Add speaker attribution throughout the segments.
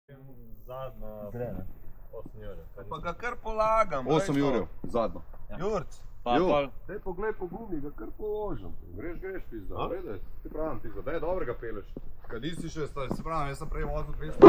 Speaker 1: Zadnjo
Speaker 2: Gre, ne?
Speaker 1: 8 jurjev.
Speaker 3: Pa ga kar polagam.
Speaker 4: 8 jurjev, zadnjo.
Speaker 3: Jurc.
Speaker 4: Jo, daj poglej po gumi, ga kar položim. Greš, pizda, vrede. Ti pravim, pizda, daj dobrega peleš. Kad nisi še, se pravim, jaz sem prej vozil 200.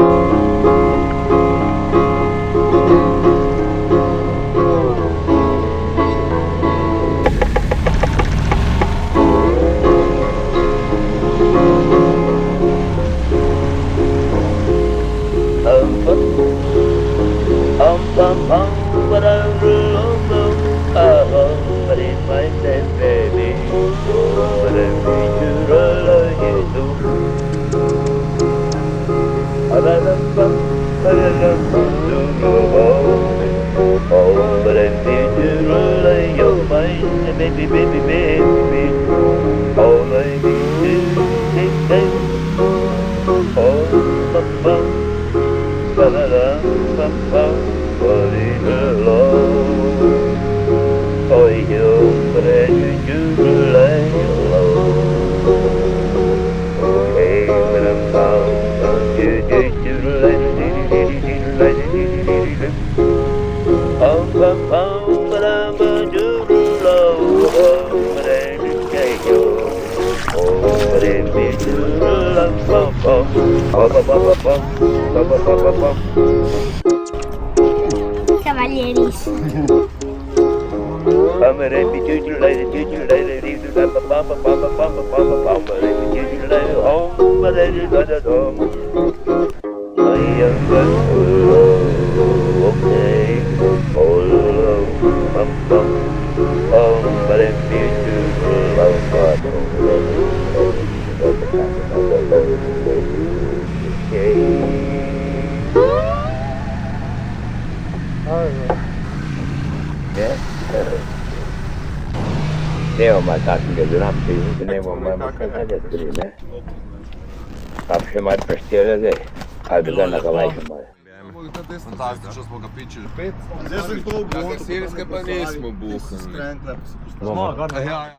Speaker 5: Cavalieris.
Speaker 2: Nemamo takega zrapca, nemamo kakega ne. Pa še malo preštele zdaj, ali bi ga na Havajke malo.
Speaker 4: Fantastično smo ga pičili 5.
Speaker 3: Zdaj sem to
Speaker 4: Serijske pa nismo buhali.
Speaker 1: Smo,